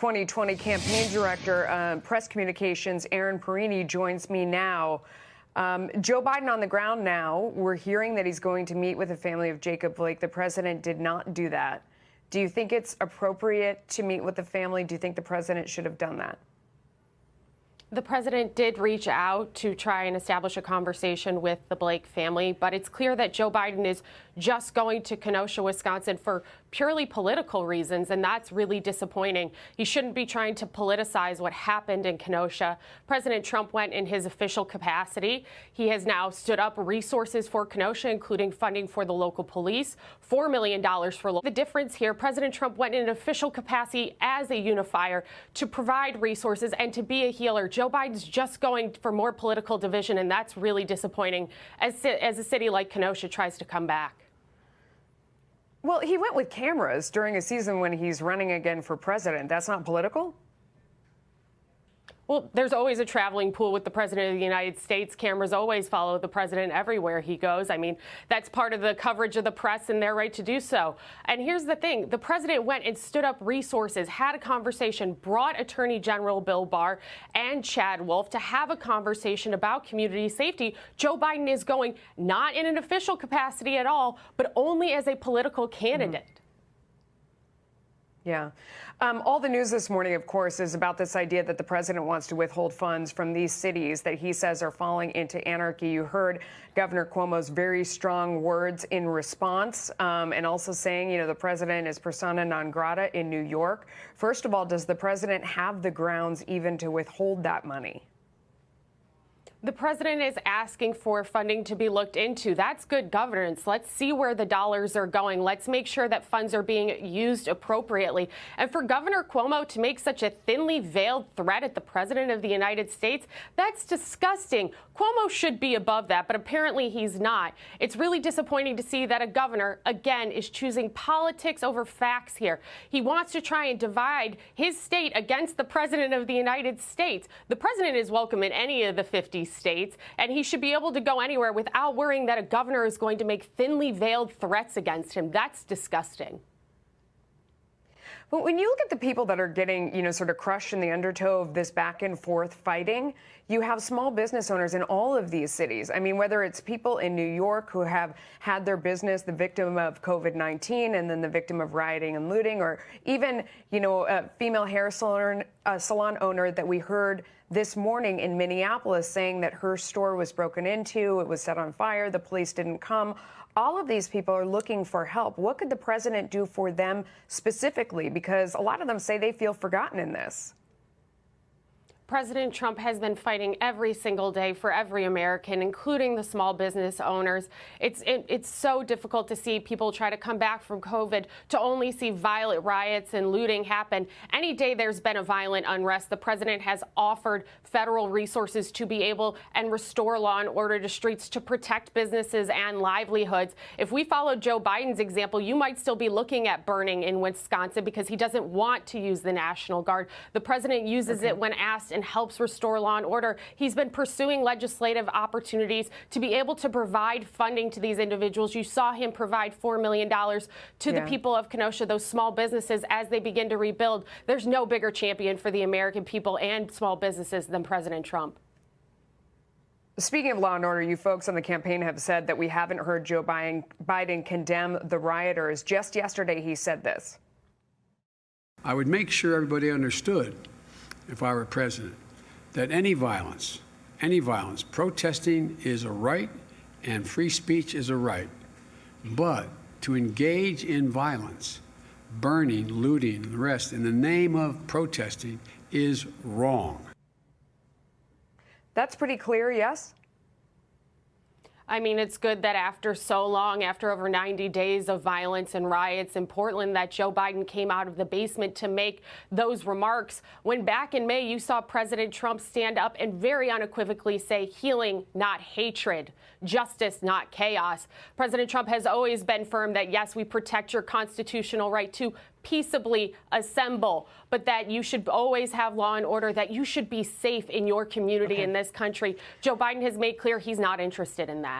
2020 campaign director, press communications, Aaron Perini, joins me now. Joe Biden on the ground now. We're hearing that he's going to meet with the family of Jacob Blake. The president did not do that. Do you think it's appropriate to meet with the family? Do you think the president should have done that? The president did reach out to try and establish a conversation with the Blake family, but it's clear that Joe Biden is just going to Kenosha, Wisconsin for purely political reasons, and that's really disappointing. He shouldn't be trying to politicize what happened in Kenosha. President Trump went in his official capacity. He has now stood up resources for Kenosha, including funding for the local police, $4 million for the difference here. President Trump went in an official capacity as a unifier to provide resources and to be a healer. Joe Biden's just going for more political division, and that's really disappointing as a city like Kenosha tries to come back. Well, he went with cameras during a season when he's running again for president. That's not political? Well, there's always a traveling pool with the president of the United States. Cameras always follow the president everywhere he goes. I mean, that's part of the coverage of the press and their right to do so. And here's the thing. The president went and stood up resources, had a conversation, brought Attorney General Bill Barr and Chad Wolf to have a conversation about community safety. Joe Biden is going not in an official capacity at all, but only as a political candidate. Yeah. All the news this morning, of course, is about this idea that the president wants to withhold funds from these cities that he says are falling into anarchy. You heard Governor Cuomo's very strong words in response, and also saying, you know, the president is persona non grata in New York. First of all, does the president have the grounds even to withhold that money? The president is asking for funding to be looked into. That's good governance. Let's see where the dollars are going. Let's make sure that funds are being used appropriately. And for Governor Cuomo to make such a thinly veiled threat at the president of the United States, that's disgusting. Cuomo should be above that, but apparently he's not. It's really disappointing to see that a governor, again, is choosing politics over facts here. He wants to try and divide his state against the president of the United States. The president is welcome in any of the 50 states, and he should be able to go anywhere without worrying that a governor is going to make thinly veiled threats against him. That's disgusting. But when you look at the people that are getting, you know, sort of crushed in the undertow of this back and forth fighting, you have small business owners in all of these cities. I mean, whether it's people in New York who have had their business the victim of COVID-19 and then the victim of rioting and looting, or even, you know, a female hair salon owner that we heard this morning in Minneapolis saying that her store was broken into, it was set on fire, the police didn't come. All of these people are looking for help. What could the president do for them specifically? Because a lot of them say they feel forgotten in this. President Trump has been fighting every single day for every American, including the small business owners. It's so difficult to see people try to come back from COVID to only see violent riots and looting happen. Any day there's been a violent unrest, the president has offered federal resources to be able and restore law and order to streets to protect businesses and livelihoods. If we followed Joe Biden's example, you might still be looking at burning in Wisconsin because he doesn't want to use the National Guard. The president uses it when asked and helps restore law and order. He's been pursuing legislative opportunities to be able to provide funding to these individuals. You saw him provide $4 million to the people of Kenosha, those small businesses, as they begin to rebuild. There's no bigger champion for the American people and small businesses than President Trump. Speaking of law and order, you folks on the campaign have said that we haven't heard Joe Biden condemn the rioters. Just yesterday, he said this. I would make sure everybody understood, if I were president, that any violence, protesting is a right and free speech is a right. But to engage in violence, burning, looting, and the rest in the name of protesting is wrong. That's pretty clear, yes? I mean, it's good that after so long, after over 90 days of violence and riots in Portland, that Joe Biden came out of the basement to make those remarks. When back in May, you saw President Trump stand up and very unequivocally say healing, not hatred, justice, not chaos. President Trump has always been firm that, yes, we protect your constitutional right to peaceably assemble, but that you should always have law and order, that you should be safe in your community in this country. Joe Biden has made clear he's not interested in that.